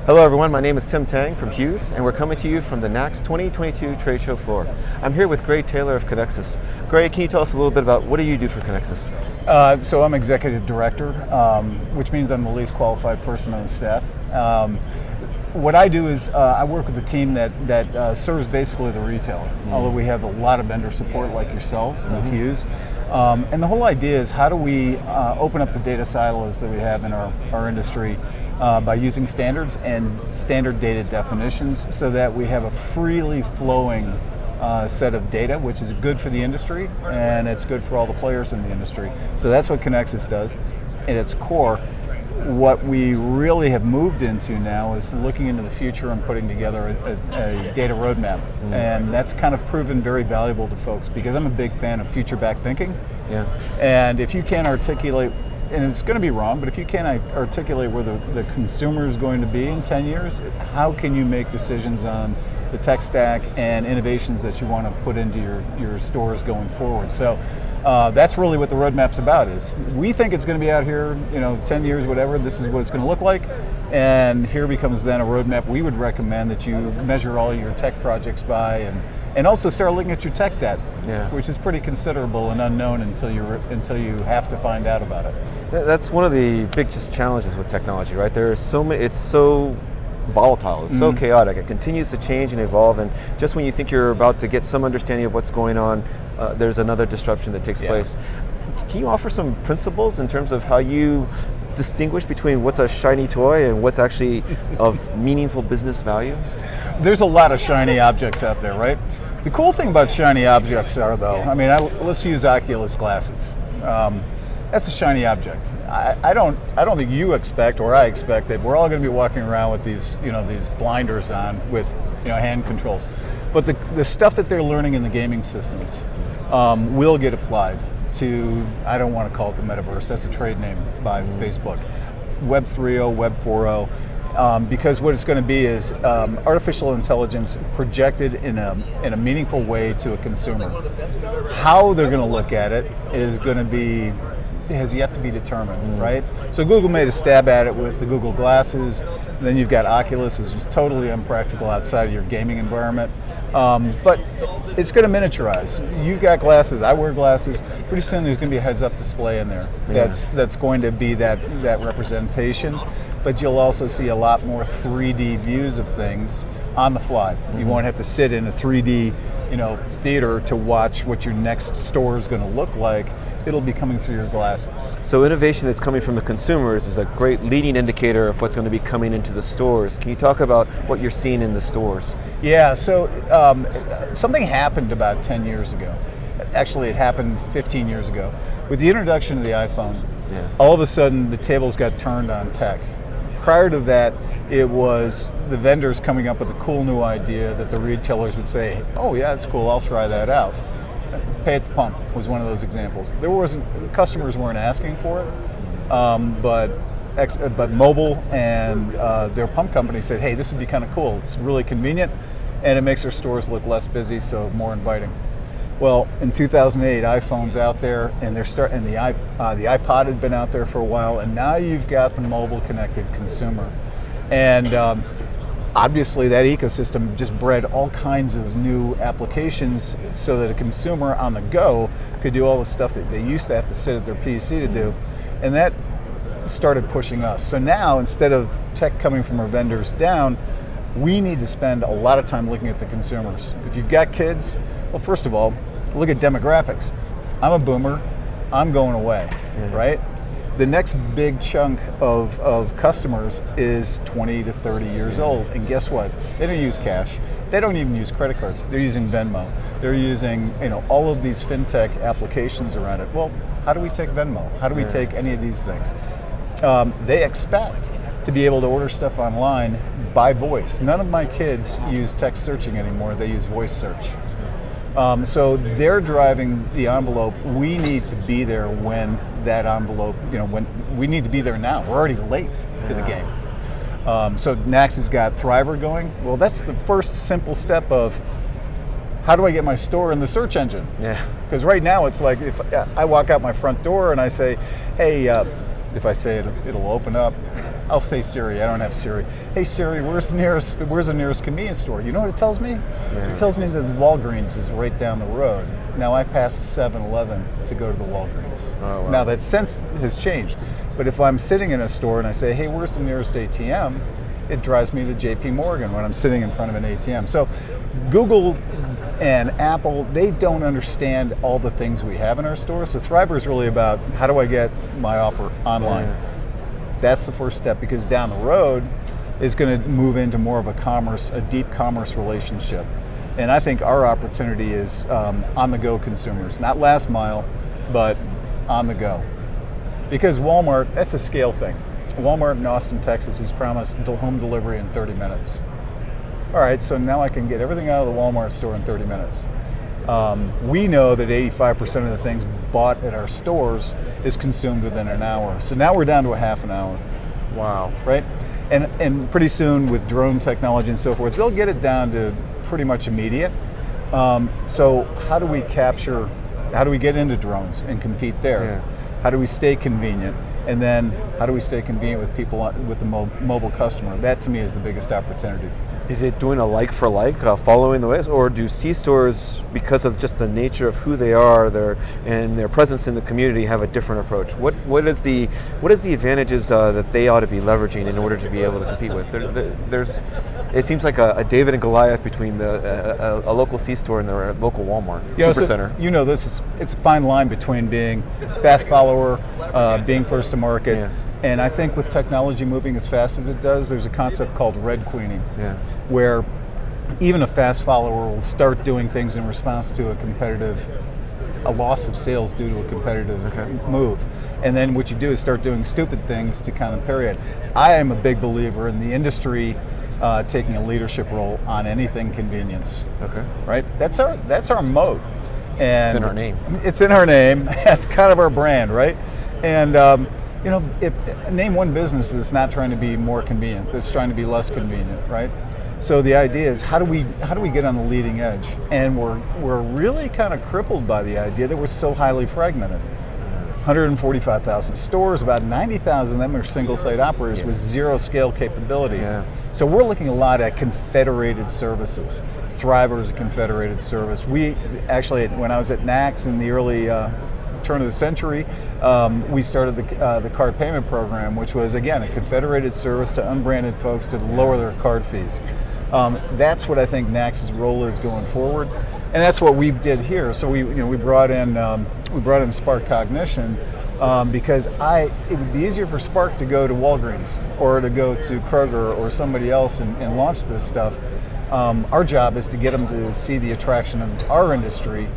Hello everyone, my name is Tim Tang from Hughes, and we're coming to you from the NACS 2022 trade show floor. I'm here with GrayTaylor of Connexus. Gray, can you tell us a little bit about what do you do for Connexus? So I'm executive director, which means I'm the least qualified person on the staff. What I do is I work with a team that serves basically the retailer, although we have a lot of vendor support like yourselves with Hughes. And the whole idea is how do we open up the data silos that we have in our industry by using standards and standard data definitions so that we have a freely flowing set of data, which is good for the industry and it's good for all the players in the industry. So that's what Connexus does. At its core, what we really have moved into now is looking into the future and putting together a data roadmap. And that's kind of proven very valuable to folks because I'm a big fan of future-back thinking. Yeah. And if you can't articulate, and it's going to be wrong, but if you can't articulate where the consumer is going to be in 10 years, how can you make decisions on the tech stack and innovations that you want to put into your stores going forward? So that's really what the roadmap's about. Is we think it's going to be out here, 10 years, whatever. This is what it's going to look like, and here becomes then a roadmap we would recommend that you measure all your tech projects by, and also start looking at your tech debt, which is pretty considerable and unknown until you have to find out about it. That's one of the biggest challenges with technology, right? There are so many. It's so volatile, it's so chaotic, it continues to change and evolve, and just when you think you're about to get some understanding of what's going on, there's another disruption that takes place. Can you offer some principles in terms of how you distinguish between what's a shiny toy and what's actually of meaningful business value? There's a lot of shiny objects out there, right? The cool thing about shiny objects are, though, let's use Oculus glasses. That's a shiny object. I don't think you expect, or I expect, that we're all going to be walking around with these blinders on with hand controls. But the stuff that they're learning in the gaming systems will get applied to, I don't want to call it the metaverse, that's a trade name by Facebook, Web 3.0, Web 4.0, because what it's going to be is artificial intelligence projected in a meaningful way to a consumer. How they're going to look at it is going to be has yet to be determined, right? So Google made a stab at it with the Google glasses. Then you've got Oculus, which is totally impractical outside of your gaming environment. But it's going to miniaturize. You've got glasses, I wear glasses. Pretty soon there's going to be a heads-up display in there. That's going to be that representation. But you'll also see a lot more 3D views of things on the fly. You won't have to sit in a 3D theater to watch what your next store is going to look like. It'll be coming through your glasses. So innovation that's coming from the consumers is a great leading indicator of what's going to be coming into the stores. Can you talk about what you're seeing in the stores? Yeah, so something happened about 10 years ago. Actually, it happened 15 years ago. With the introduction of the iPhone, all of a sudden the tables got turned on tech. Prior to that, it was the vendors coming up with a cool new idea that the retailers would say, oh yeah, that's cool, I'll try that out. Pay at the pump was one of those examples. Customers weren't asking for it, but mobile and their pump company said, hey, this would be kind of cool. It's really convenient, and it makes our stores look less busy, so more inviting. Well, in 2008, iPhone's out there, and the iPod had been out there for a while, and now you've got the mobile connected consumer. And obviously that ecosystem just bred all kinds of new applications so that a consumer on the go could do all the stuff that they used to have to sit at their PC to do. And that started pushing us. So now, instead of tech coming from our vendors down, we need to spend a lot of time looking at the consumers. If you've got kids, well, first of all, look at demographics. I'm a boomer, I'm going away, right? The next big chunk of customers is 20 to 30 years old, and guess what? They don't use cash. They don't even use credit cards. They're using Venmo. They're using all of these fintech applications around it. Well, how do we take Venmo? How do we take any of these things? They expect to be able to order stuff online by voice. None of my kids use text searching anymore. They use voice search. So they're driving the envelope. We need to be there when that envelope, when we need to be there now. We're already late to the game. So NACS has got Thriver going. Well, that's the first simple step of how do I get my store in the search engine? Because right now it's like if I walk out my front door and I say, hey, if I say it, it'll open up. I'll say Siri. I don't have Siri. Hey Siri, where's the nearest convenience store? You know what it tells me? Yeah. It tells me that Walgreens is right down the road. Now I pass the 7-Eleven to go to the Walgreens. Oh, wow. Now that sense has changed. But if I'm sitting in a store and I say, hey, where's the nearest ATM? It drives me to JP Morgan when I'm sitting in front of an ATM. So Google and Apple, they don't understand all the things we have in our stores. So Thriver is really about, how do I get my offer online? Yeah. That's the first step, because down the road is going to move into more of a deep commerce relationship. And I think our opportunity is on-the-go consumers, not last mile, but on the go. Because Walmart, that's a scale thing. Walmart in Austin, Texas has promised home delivery in 30 minutes. All right, so now I can get everything out of the Walmart store in 30 minutes. We know that 85% of the things bought at our stores is consumed within an hour. So now we're down to a half an hour. Wow. Right? And pretty soon with drone technology and so forth, they'll get it down to pretty much immediate. So how do we get into drones and compete there? Yeah. How do we stay convenient? And then how do we stay convenient with people, with the mobile customer? That to me is the biggest opportunity. Is it doing a like for like, following the ways, or do C-stores, because of just the nature of who they are, and their presence in the community, have a different approach? What is the advantages that they ought to be leveraging in order to be able to compete with? It seems like a David and Goliath between a local C-store and their local Walmart supercenter. You know this. It's a fine line between being fast follower, being first to market. Yeah. And I think with technology moving as fast as it does, there's a concept called red queening, where even a fast follower will start doing things in response to a loss of sales due to a competitive move. And then what you do is start doing stupid things to kind of parry it. I am a big believer in the industry taking a leadership role on anything convenience. Okay. Right? That's our moat. And it's in our name. It's in our name. That's kind of our brand, right? And name one business that's not trying to be more convenient, that's trying to be less convenient, right? So the idea is, how do we get on the leading edge? And we're really kind of crippled by the idea that we're so highly fragmented. 145,000 stores, about 90,000 of them are single site operators with zero scale capability. Yeah. So we're looking a lot at confederated services. Thriver is a confederated service. We actually, when I was at NACS in the early turn of the century, we started the card payment program, which was, again, a confederated service to unbranded folks to lower their card fees. That's what I think NACS's role is going forward, and that's what we did here. So we brought in Spark Cognition because it would be easier for Spark to go to Walgreens or to go to Kroger or somebody else and launch this stuff. Our job is to get them to see the attraction of our industry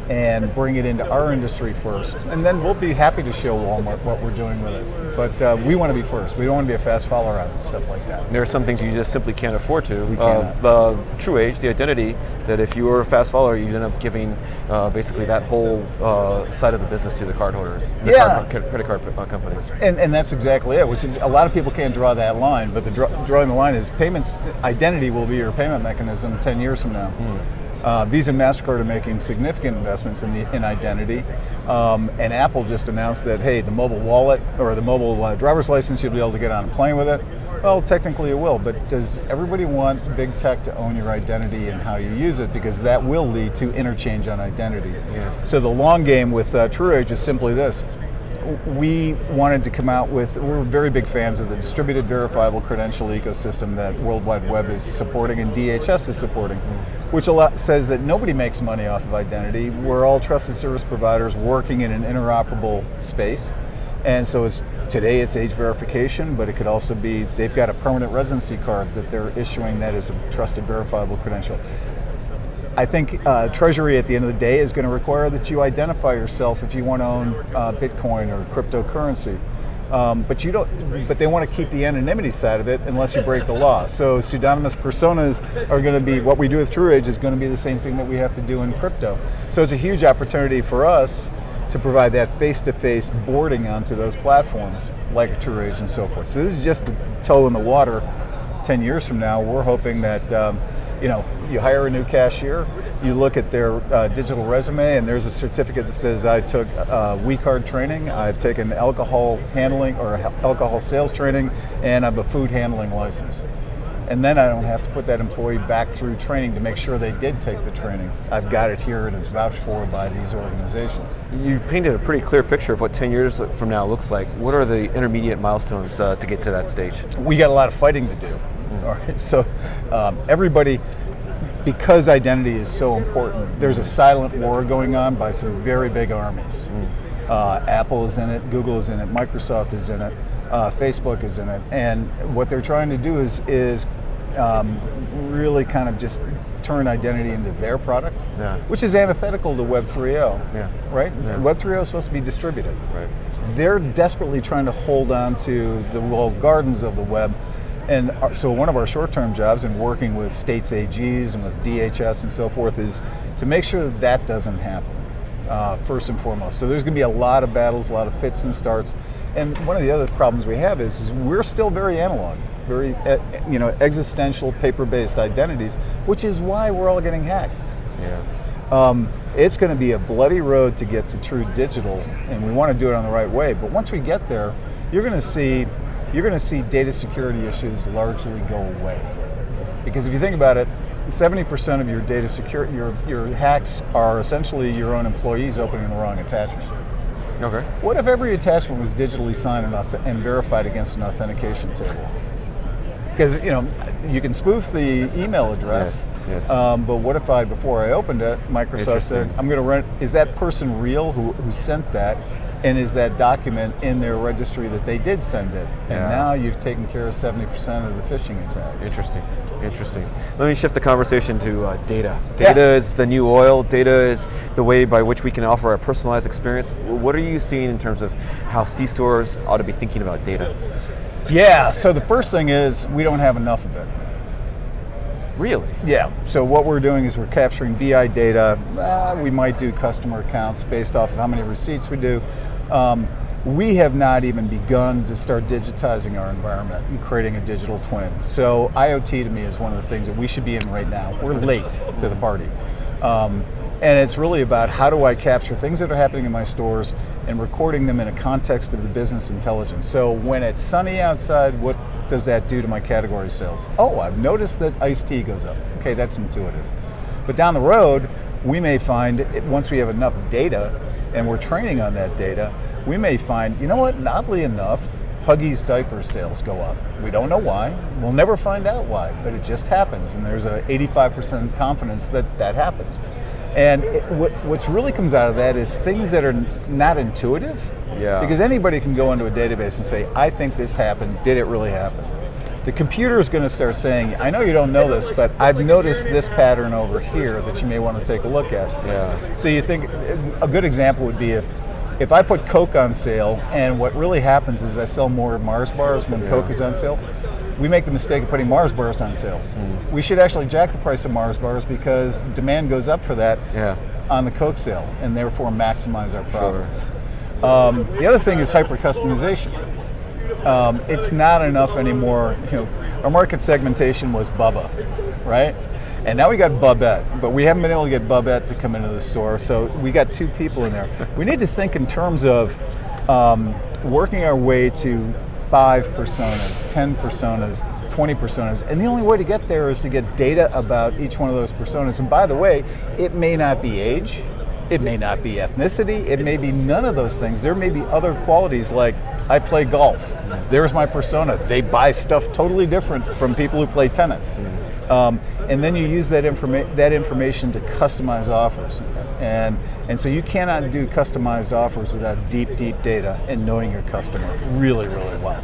and bring it into our industry first. And then we'll be happy to show Walmart what we're doing with it. But we want to be first. We don't want to be a fast follower on stuff like that. There are some things you just simply can't afford to. We cannot. The TrueAge, the identity, that if you were a fast follower, you end up giving basically that whole side of the business to the cardholders, credit card companies. And that's exactly it, which is a lot of people can't draw that line, but drawing the line is payments, identity will be your payment mechanism 10 years from now. Visa and MasterCard are making significant investments in identity, and Apple just announced that, hey, the mobile wallet or the mobile driver's license, you'll be able to get on a plane with it. Well, technically it will, but does everybody want big tech to own your identity and how you use it? Because that will lead to interchange on identity. Yes. So the long game with TrueAge is simply this. We wanted to come out with, we're very big fans of the distributed verifiable credential ecosystem that World Wide Web is supporting and DHS is supporting, which says that nobody makes money off of identity. We're all trusted service providers working in an interoperable space. And so today it's age verification, but it could also be, they've got a permanent residency card that they're issuing that is a trusted verifiable credential. I think Treasury at the end of the day is going to require that you identify yourself if you want to own Bitcoin or cryptocurrency. But they want to keep the anonymity side of it unless you break the law. So pseudonymous personas are going to be, what we do with TrueAge is going to be the same thing that we have to do in crypto. So it's a huge opportunity for us to provide that face-to-face boarding onto those platforms like TrueAge and so forth. So this is just the toe in the water. 10 years from now, we're hoping that You hire a new cashier, you look at their digital resume, and there's a certificate that says I took WeCard training, I've taken alcohol handling or alcohol sales training, and I have a food handling license. And then I don't have to put that employee back through training to make sure they did take the training. I've got it here and it's vouched for by these organizations. You painted a pretty clear picture of what 10 years from now looks like. What are the intermediate milestones to get to that stage? We got a lot of fighting to do. All right, so everybody, because identity is so important, there's a silent war going on by some very big armies. Apple is in it, Google is in it, Microsoft is in it, Facebook is in it, and what they're trying to do is really kind of just turn identity into their product, which is antithetical to Web 3.0, right? Yeah. Web 3.0 is supposed to be distributed. Right. They're desperately trying to hold on to the walled gardens of the web. And so one of our short-term jobs in working with states AGs and with DHS and so forth is to make sure that that doesn't happen, first and foremost. So there's going to be a lot of battles, a lot of fits and starts. And one of the other problems we have is we're still very analog, very existential, paper-based identities, which is why we're all getting hacked. Yeah. It's going to be a bloody road to get to true digital, and we want to do it on the right way. But once we get there, you're going to see data security issues largely go away. Because if you think about it, 70% of your data security, your hacks are essentially your own employees opening the wrong attachment. Okay. What if every attachment was digitally signed and verified against an authentication table? Because you can spoof the email address. Yes. But what if before I opened it, Microsoft said, "I'm going to run." Is that person real who sent that? And is that document in their registry that they did send it? And now you've taken care of 70% of the phishing attacks. Interesting. Let me shift the conversation to data. Data is the new oil. Data is the way by which we can offer a personalized experience. What are you seeing in terms of how C-stores ought to be thinking about data? Yeah, so the first thing is we don't have enough of it. Really? Yeah, so what we're doing is we're capturing BI data. We might do customer accounts based off of how many receipts we do. We have not even begun to start digitizing our environment and creating a digital twin. So IoT to me is one of the things that we should be in right now. We're late to the party. And it's really about how do I capture things that are happening in my stores and recording them in a context of the business intelligence. So when it's sunny outside, what does that do to my category sales? Oh, I've noticed that iced tea goes up. Okay, that's intuitive. But down the road, we may find, once we have enough data and we're training on that data, we may find, you know what, oddly enough, Huggies diaper sales go up. We don't know why. We'll never find out why, but it just happens. And there's a 85% confidence that that happens. And what's really comes out of that is things that are not intuitive. Yeah. Because anybody can go into a database and say, I think this happened. Did it really happen? The computer is going to start saying, I know you don't know this, but I've noticed this pattern over here that you may want to take a look at. Yeah. So you think, a good example would be if I put Coke on sale, and what really happens is I sell more Mars bars when Coke is on sale. We make the mistake of putting Mars bars on sales. We should actually jack the price of Mars bars because demand goes up for that on the Coke sale, and therefore maximize our profits. Sure. The other thing is hyper-customization. It's not enough anymore. Our market segmentation was Bubba, right? And now we got Bubette, but we haven't been able to get Bubette to come into the store, so we got two people in there. We need to think in terms of working our way to 5 personas, 10 personas, 20 personas, and the only way to get there is to get data about each one of those personas. And by the way, it may not be age, it may not be ethnicity, it may be none of those things. There may be other qualities like I play golf. There's my persona. They buy stuff totally different from people who play tennis. And then you use that information to customize offers. And so you cannot do customized offers without deep data and knowing your customer really, really well.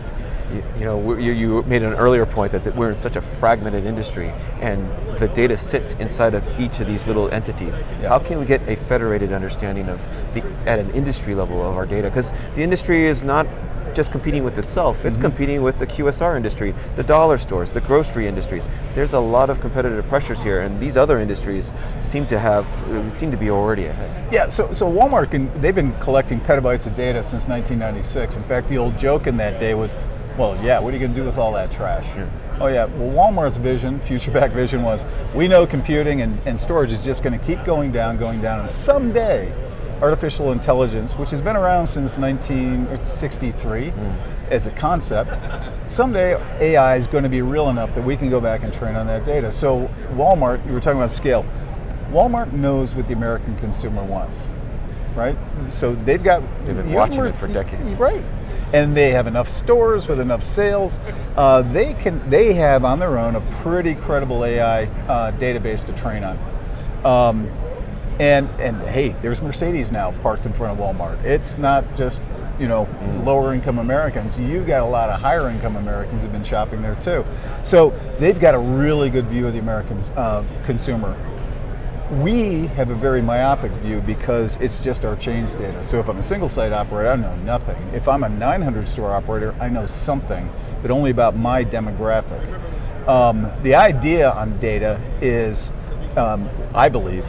You made an earlier point that we're in such a fragmented industry and the data sits inside of each of these little entities. Yeah. How can we get a federated understanding of at an industry level of our data? Because the industry is not just competing with itself, it's competing with the QSR industry, the dollar stores, the grocery industries. There's a lot of competitive pressures here, and these other industries seem to be already ahead. Yeah, so Walmart, they've been collecting petabytes of data since 1996. In fact, the old joke in that day was, well, yeah, what are you going to do with all that trash? Oh yeah, well Walmart's vision, future-back vision was, we know computing and storage is just going to keep going down, and someday artificial intelligence, which has been around since 1963 as a concept, someday AI is going to be real enough that we can go back and train on that data. So Walmart, you were talking about scale, Walmart knows what the American consumer wants, right? So they've been watching it for decades. Right. And they have enough stores with enough sales. They have on their own a pretty credible AI database to train on. And hey, there's Mercedes now parked in front of Walmart. It's not just lower income Americans. You've got a lot of higher income Americans who've been shopping there too. So they've got a really good view of the American consumer. We have a very myopic view because it's just our chains data. So if I'm a single site operator, I know nothing. If I'm a 900 store operator, I know something, but only about my demographic. The idea on data is, I believe,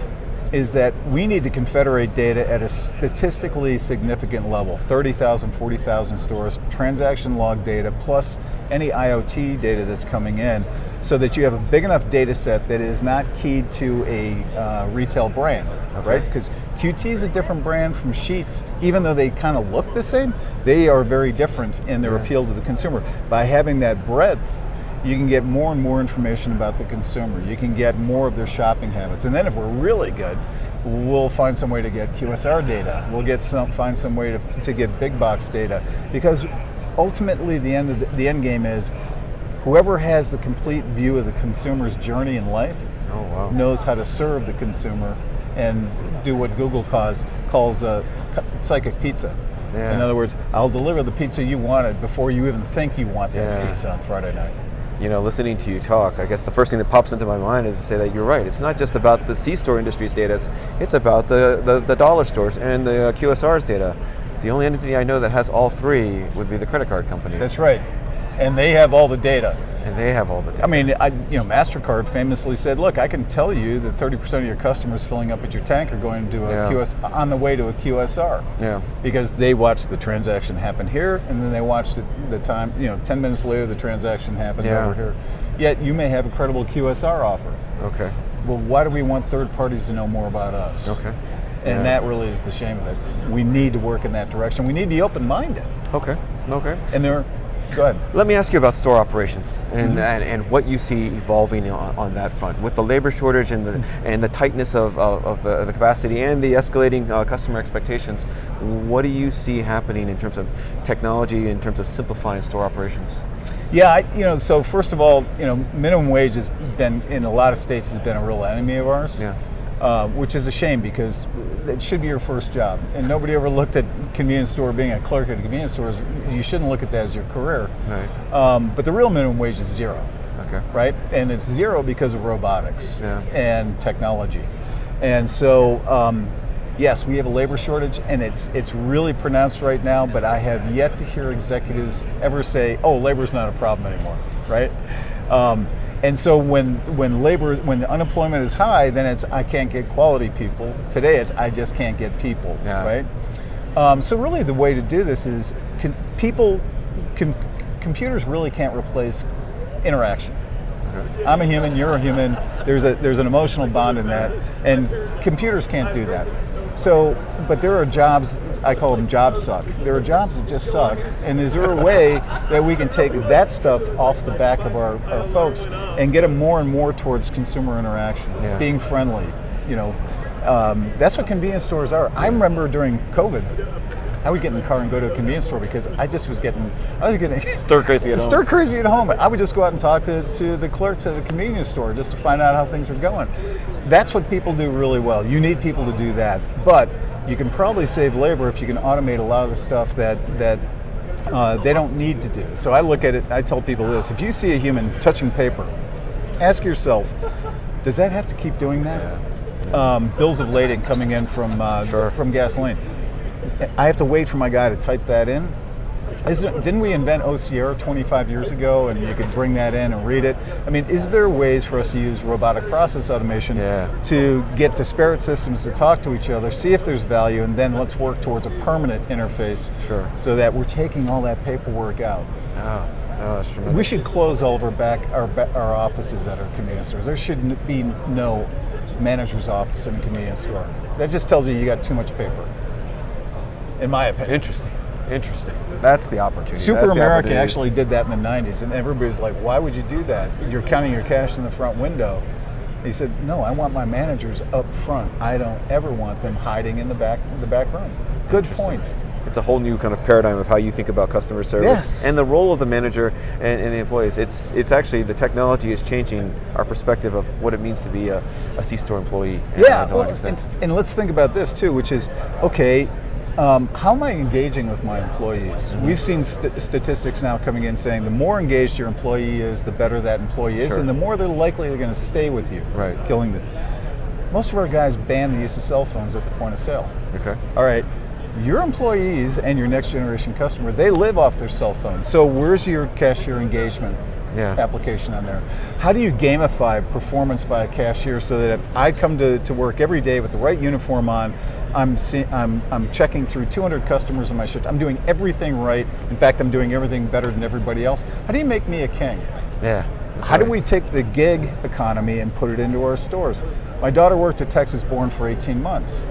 is that we need to confederate data at a statistically significant level, 30,000, 40,000 stores, transaction log data, plus any IoT data that's coming in, so that you have a big enough data set that is not keyed to a retail brand, right? Because QT is a different brand from Sheets. Even though they kind of look the same, they are very different in their appeal to the consumer. By having that breadth, you can get more and more information about the consumer. You can get more of their shopping habits. And then if we're really good, we'll find some way to get QSR data. We'll find some way to get big box data. Because ultimately the end game is whoever has the complete view of the consumer's journey in life knows how to serve the consumer and do what Google calls a psychic pizza. Yeah. In other words, I'll deliver the pizza you wanted before you even think you want that pizza on Friday night. Listening to you talk, I guess the first thing that pops into my mind is to say that you're right. It's not just about the C-store industry's data, it's about the dollar stores and the QSR's data. The only entity I know that has all three would be the credit card companies. That's right. And they have all the data. I mean, MasterCard famously said, look, I can tell you that 30% of your customers filling up at your tank are going to on the way to a QSR. Yeah. Because they watched the transaction happen here, and then they watched the time, 10 minutes later the transaction happened over here. Yet you may have a credible QSR offer. Okay. Well, why do we want third parties to know more about us? Okay. And that really is the shame of it. We need to work in that direction. We need to be open-minded. Okay. And go ahead. Let me ask you about store operations and what you see evolving on that front with the labor shortage and the tightness of the capacity and the escalating customer expectations. What do you see happening in terms of technology, in terms of simplifying store operations? Yeah, so first of all, minimum wage has been in a lot of states has been a real enemy of ours. Yeah. Which is a shame because it should be your first job. And nobody ever looked at convenience store, being a clerk at a convenience store. You shouldn't look at that as your career. Right. But the real minimum wage is zero. Okay. Right? And it's zero because of robotics and technology. And so, yes, we have a labor shortage, and it's really pronounced right now, but I have yet to hear executives ever say, oh, labor's not a problem anymore, right? And so when unemployment is high, then it's I can't get quality people. Today it's I just can't get people, right? So really the way to do this is computers really can't replace interaction. Okay. I'm a human, you're a human. There's an emotional bond in that, and computers can't do that. So, but there are jobs, I call them job suck. There are jobs that just suck, and is there a way that we can take that stuff off the back of our folks and get them more and more towards consumer interaction, being friendly, that's what convenience stores are. I remember during COVID, I would get in the car and go to a convenience store because I was getting stir crazy at home. Stir crazy at home. I would just go out and talk to the clerks at the convenience store just to find out how things were going. That's what people do really well. You need people to do that, but you can probably save labor if you can automate a lot of the stuff that they don't need to do. So I look at it. I tell people this: if you see a human touching paper, ask yourself, does that have to keep doing that? Bills of lading coming in from gasoline. I have to wait for my guy to type that in. Didn't we invent OCR 25 years ago, and you could bring that in and read it? I mean, is there ways for us to use robotic process automation to get disparate systems to talk to each other, see if there's value, and then let's work towards a permanent interface so that we're taking all that paperwork out? Oh, that's tremendous. We should close all of our offices at our convenience stores. There should be no manager's office in a convenience store. That just tells you got too much paper, in my opinion. Interesting. That's the opportunity. Super That's the America opportunities. actually did that in the 90s, and everybody's like, why would you do that? You're counting your cash in the front window. He said, no, I want my managers up front. I don't ever want them hiding in the back room. Good point. It's a whole new kind of paradigm of how you think about customer service and the role of the manager and the employees. It's actually, the technology is changing our perspective of what it means to be a C-store employee. And let's think about this too, which is, okay, how am I engaging with my employees? We've seen statistics now coming in saying the more engaged your employee is, the better that employee is, and the more they're likely they're going to stay with you. Right. Killing this. Most of our guys ban the use of cell phones at the point of sale. Okay. All right. Your employees and your next generation customer, they live off their cell phone. So where's your cashier engagement application on there? How do you gamify performance by a cashier so that if I come to work every day with the right uniform on, I'm checking through 200 customers in my shift, I'm doing everything right. In fact, I'm doing everything better than everybody else. How do you make me a king? Yeah. How do we take the gig economy and put it into our stores? My daughter worked at Texas Born for 18 months.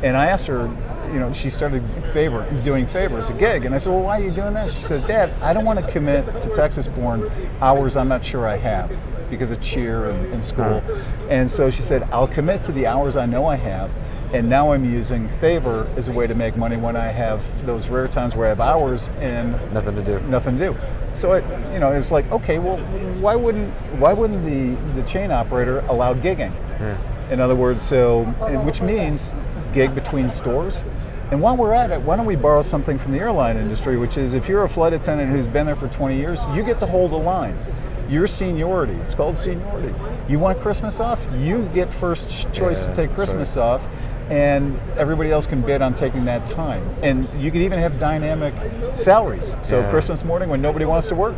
And I asked her, she started doing favors, a gig. And I said, well, why are you doing that? She said, Dad, I don't want to commit to Texas Born hours I'm not sure I have because of cheer and school. And so she said, I'll commit to the hours I know I have. And now I'm using favor as a way to make money when I have those rare times where I have hours and nothing to do. So it was like, okay, well, why wouldn't the chain operator allow gigging? In other words, which means gig between stores. And while we're at it, why don't we borrow something from the airline industry, which is if you're a flight attendant who's been there for 20 years, you get to hold a line. Your seniority, it's called seniority. You want Christmas off? You get first choice to take Christmas off, and everybody else can bid on taking that time. And you can even have dynamic salaries. So Christmas morning when nobody wants to work,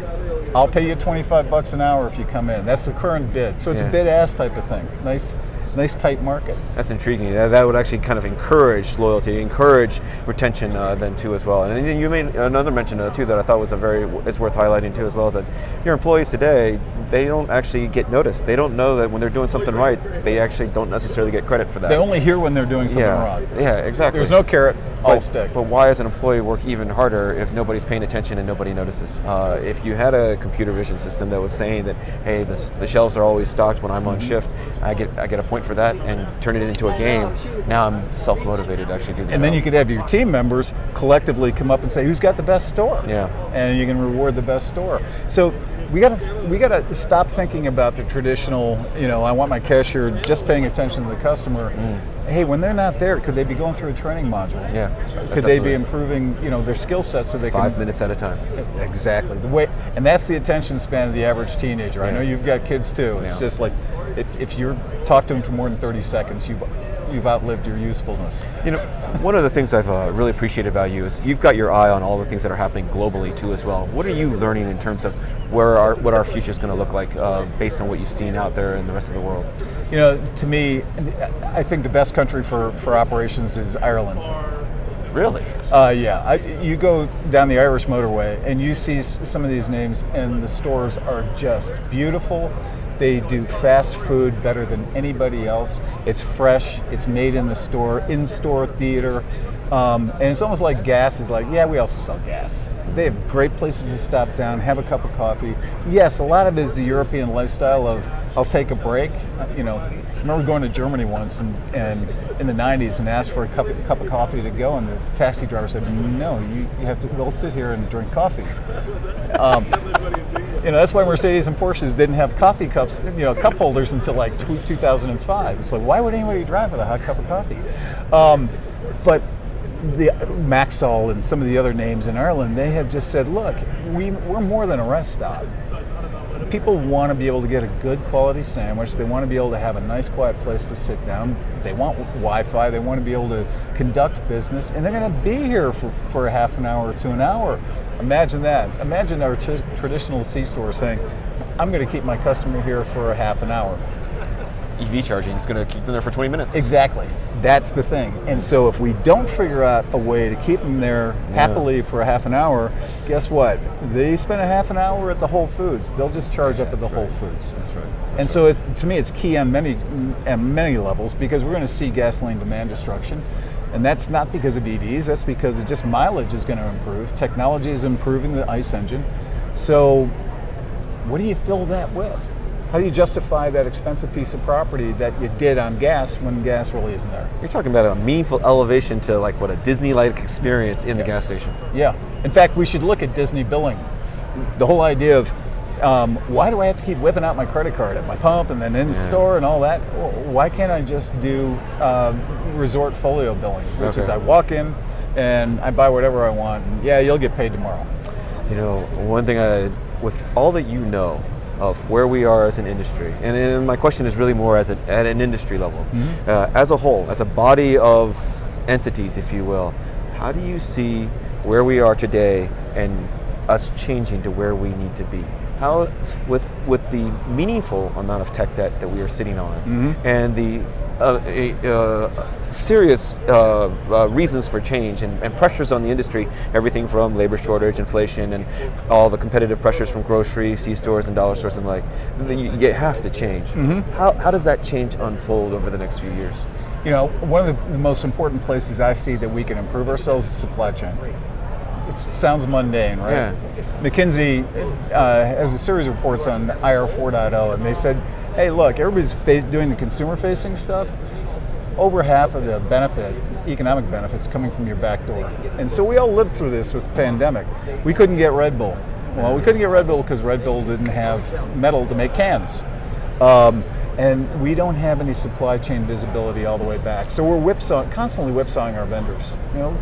I'll pay you $25 an hour if you come in. That's the current bid. So it's a bid-ask type of thing. Nice tight market. That's intriguing. That would actually kind of encourage loyalty, encourage retention then too as well. And then you made another mention too that I thought was is worth highlighting too as well, is that your employees today, they don't actually get noticed. They don't know that when they're doing something right, they actually don't necessarily get credit for that. They only hear when they're doing something wrong. Yeah, exactly. There's no carrot, all stick. But why as an employee work even harder if nobody's paying attention and nobody notices? If you had a computer vision system that was saying that, hey, the shelves are always stocked when I'm on shift, I get a point for that and turn it into a game. Now I'm self-motivated to actually do this. And then you could have your team members collectively come up and say, who's got the best store? Yeah. And you can reward the best store. So we gotta stop thinking about the traditional, I want my cashier just paying attention to the customer. Hey, when they're not there, could they be going through a training module? Yeah. Could they be improving, their skill sets so they 5 minutes at a time. Exactly. And that's the attention span of the average teenager. I know you've got kids too. It's just like, if you talk to them for more than 30 seconds, you've outlived your usefulness. One of the things I've really appreciated about you is you've got your eye on all the things that are happening globally too as well. What are you learning in terms of what our future is going to look like based on what you've seen out there in the rest of the world? To me, I think the best country for operations is Ireland. Really? You go down the Irish motorway and you see some of these names, and the stores are just beautiful. They do fast food better than anybody else. It's fresh. It's made in the store, in-store theater. And it's almost like gas is like, we also sell gas. They have great places to stop down, have a cup of coffee. Yes, a lot of it is the European lifestyle of, I'll take a break. I remember going to Germany once and in the 90s and asked for a cup of coffee to go, and the taxi driver said, no, you have to, we'll sit here and drink coffee. That's why Mercedes and Porsches didn't have coffee cups, cup holders until like 2005. It's like, why would anybody drive with a hot cup of coffee? But the Maxall and some of the other names in Ireland, they have just said, look, we're more than a rest stop. People want to be able to get a good quality sandwich. They want to be able to have a nice quiet place to sit down. They want Wi-Fi. They want to be able to conduct business, and they're going to be here for a half an hour to an hour. Imagine that. Imagine our traditional C-store saying, I'm going to keep my customer here for a half an hour. EV charging. It's going to keep them there for 20 minutes. Exactly. That's the thing. And so if we don't figure out a way to keep them there happily for a half an hour, guess what? They spend a half an hour at the Whole Foods. They'll just charge up at the Whole Foods. That's right. And so to me, it's key on many levels, because we're going to see gasoline demand destruction. And that's not because of EVs, that's because of just mileage is going to improve. Technology is improving the ICE engine. So what do you fill that with? How do you justify that expensive piece of property that you did on gas when gas really isn't there? You're talking about a meaningful elevation to like what a Disney-like experience in the gas station. Yeah. In fact, we should look at Disney billing. The whole idea of why do I have to keep whipping out my credit card at my pump and then in the store and all that? Why can't I just do resort folio billing, which is I walk in and I buy whatever I want, and you'll get paid tomorrow. You know, one thing with all that you know of where we are as an industry, and my question is really more at an industry level, as a whole, as a body of entities, if you will, how do you see where we are today and us changing to where we need to be? How, with the meaningful amount of tech debt that we are sitting on, and the serious reasons for change and pressures on the industry, everything from labor shortage, inflation, and all the competitive pressures from grocery, C-stores, and dollar stores and you have to change. How does that change unfold over the next few years? You know, one of the most important places I see that we can improve ourselves is supply chain. It sounds mundane, right? Yeah. McKinsey has a series of reports on IR 4.0, and they said, hey, look, everybody's doing the consumer-facing stuff. Over half of the economic benefits, coming from your back door. And so we all lived through this with the pandemic. We couldn't get Red Bull. Well, we couldn't get Red Bull because Red Bull didn't have metal to make cans. And we don't have any supply chain visibility all the way back. So we're constantly whipsawing our vendors. You know,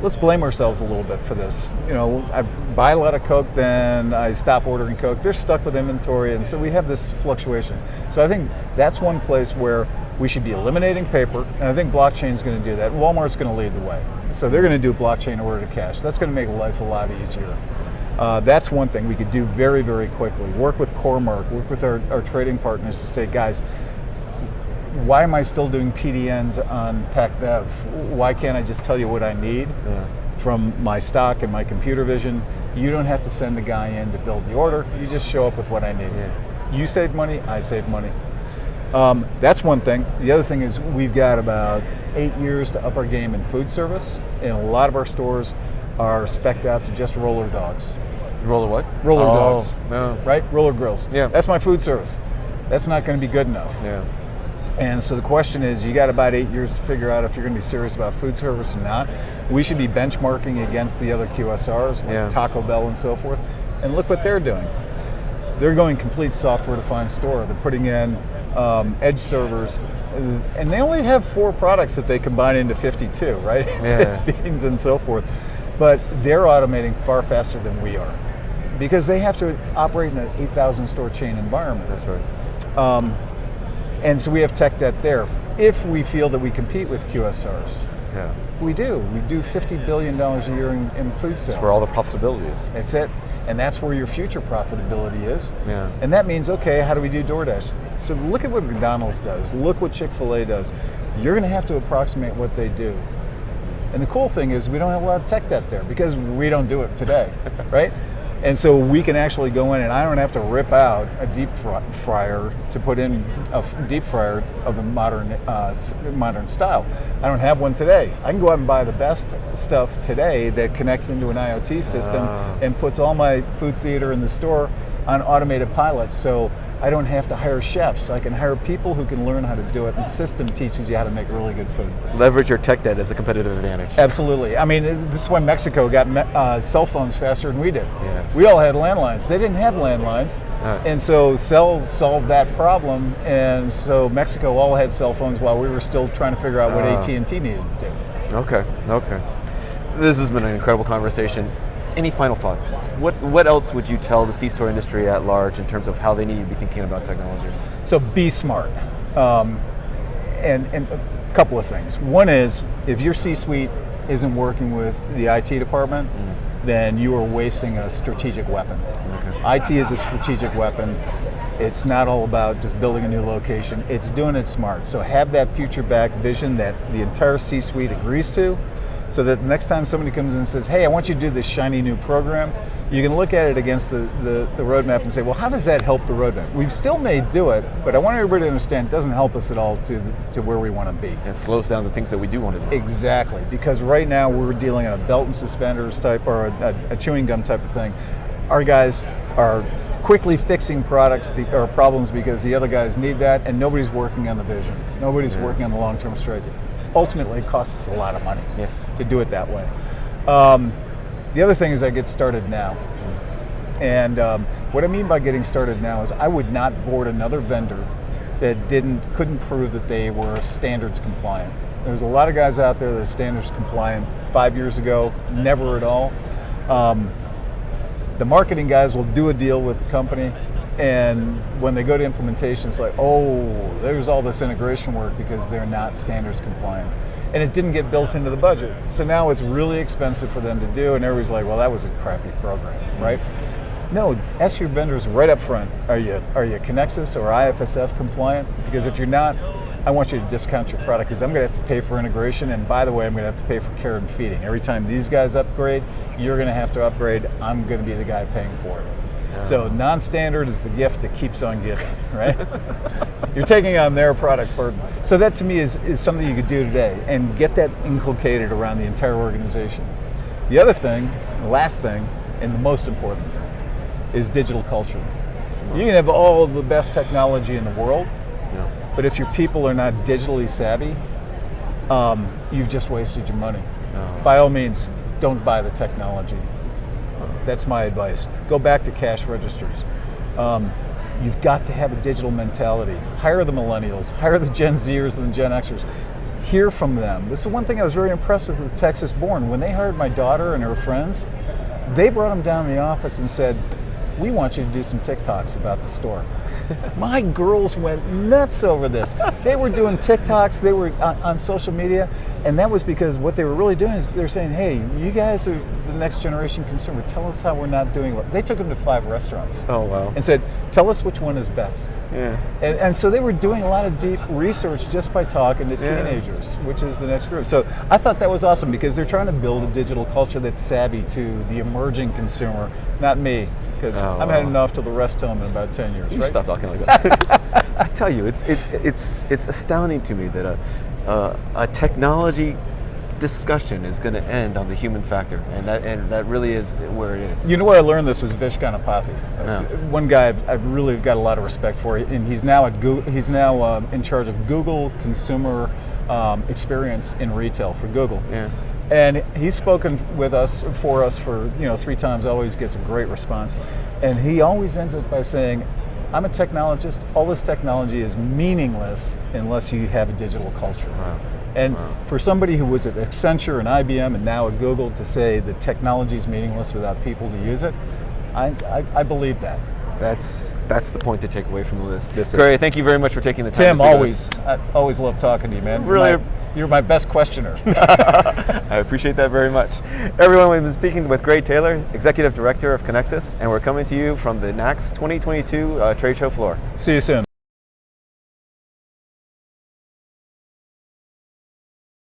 let's blame ourselves a little bit for this. You know, I buy a lot of Coke, then I stop ordering Coke. They're stuck with inventory, and so we have this fluctuation. So I think that's one place where we should be eliminating paper, and I think blockchain is going to do that. Walmart's going to lead the way. So they're going to do blockchain order to cash. That's going to make life a lot easier. That's one thing we could do very, very quickly. Work with Cormark, work with our trading partners to say, guys, why am I still doing PDNs on PacBev? Why can't I just tell you what I need from my stock and my computer vision? You don't have to send the guy in to build the order. You just show up with what I need. You save money, I save money. That's one thing. The other thing is we've got about 8 years to up our game in food service, and a lot of our stores are spec'd out to just roller dogs. Roller what? Roller dogs. No. Right? Roller grills. Yeah. That's my food service. That's not going to be good enough. Yeah. And so the question is, you got about 8 years to figure out if you're going to be serious about food service or not. We should be benchmarking against the other QSRs, like Taco Bell and so forth. And look what they're doing. They're going complete software-defined store. They're putting in edge servers, and they only have 4 products that they combine into 52, right? It's beans and so forth. But they're automating far faster than we are, because they have to operate in an 8,000 store chain environment. That's right. And so we have tech debt there. If we feel that we compete with QSRs, we do. We do $50 billion a year in food sales. That's where all the profitability is. That's it. And that's where your future profitability is. Yeah. And that means, okay, how do we do DoorDash? So look at what McDonald's does. Look what Chick-fil-A does. You're going to have to approximate what they do. And the cool thing is we don't have a lot of tech debt there because we don't do it today, right? And so we can actually go in, and I don't have to rip out a deep fryer to put in a deep fryer of a modern style. I don't have one today. I can go out and buy the best stuff today that connects into an IoT system and puts all my food theater in the store on automated pilots. So I don't have to hire chefs. I can hire people who can learn how to do it, and the system teaches you how to make really good food. Leverage your tech debt as a competitive advantage. Absolutely. I mean, this is why Mexico got cell phones faster than we did. Yeah. We all had landlines. They didn't have landlines. And so Cell solved that problem, and so Mexico all had cell phones while we were still trying to figure out what AT&T needed to do. Okay. This has been an incredible conversation. Any final thoughts? What else would you tell the C-store industry at large in terms of how they need to be thinking about technology? So be smart. And a couple of things. One is, if your C-suite isn't working with the IT department, then you are wasting a strategic weapon. Okay. IT is a strategic weapon. It's not all about just building a new location. It's doing it smart. So have that future back vision that the entire C-suite agrees to, so that the next time somebody comes in and says, hey, I want you to do this shiny new program, you can look at it against the roadmap and say, well, how does that help the roadmap? We still may do it, but I want everybody to understand it doesn't help us at all to where we want to be. And it slows down the things that we do want to do. Exactly, because right now we're dealing in a belt and suspenders type, or a chewing gum type of thing. Our guys are quickly fixing or problems because the other guys need that, and nobody's working on the vision. Nobody's working on the long-term strategy. Ultimately, it costs us a lot of money to do it that way. The other thing is I get started now. And what I mean by getting started now is I would not board another vendor that couldn't prove that they were standards compliant. There's a lot of guys out there that are standards compliant 5 years ago, never at all. The marketing guys will do a deal with the company, and when they go to implementation, it's like, oh, there's all this integration work because they're not standards compliant. And it didn't get built into the budget. So now it's really expensive for them to do, and everybody's like, well, that was a crappy program, right? No, ask your vendors right up front, are you Connexus or IFSF compliant? Because if you're not, I want you to discount your product because I'm going to have to pay for integration, and by the way, I'm going to have to pay for care and feeding. Every time these guys upgrade, you're going to have to upgrade. I'm going to be the guy paying for it. Yeah. So non-standard is the gift that keeps on giving, right? You're taking on their product burden. So that to me is something you could do today and get that inculcated around the entire organization. The other thing, the last thing, and the most important, is digital culture. You can have all the best technology in the world, but if your people are not digitally savvy, you've just wasted your money. By all means, don't buy the technology. That's my advice. Go back to cash registers. You've got to have a digital mentality. Hire the millennials, hire the Gen Zers and the Gen Xers. Hear from them. This is one thing I was very impressed with Texas Born. When they hired my daughter and her friends, they brought them down to the office and said, we want you to do some TikToks about the store. My girls went nuts over this. They were doing TikToks, they were on social media, and that was because what they were really doing is they're saying, hey, you guys are the next generation consumer, tell us how we're not doing well. They took them to 5 restaurants. Oh, wow. And said, tell us which one is best. Yeah. And so they were doing a lot of deep research just by talking to teenagers, which is the next group. So I thought that was awesome because they're trying to build a digital culture that's savvy to the emerging consumer, not me. Because I'm heading off to the rest home in about 10 years. You right? stop talking like that. I tell you, it's astounding to me that a technology discussion is going to end on the human factor, and that really is where it is. You know where I learned this was Vish Ganapathy. One guy I've really got a lot of respect for, and he's now at Google. He's now in charge of Google consumer experience in retail for Google. Yeah. And he's spoken for us for 3 times, always gets a great response. And he always ends it by saying, I'm a technologist, all this technology is meaningless unless you have a digital culture. Wow. And for somebody who was at Accenture and IBM and now at Google to say that technology is meaningless without people to use it, I believe that. That's the point to take away from the list. Gray, thank you very much for taking the time. Tim, I always love talking to you, man. You're my best questioner. I appreciate that very much. Everyone, we've been speaking with GrayTaylor, Executive Director of Connexus, and we're coming to you from the NACS 2022 trade show floor. See you soon.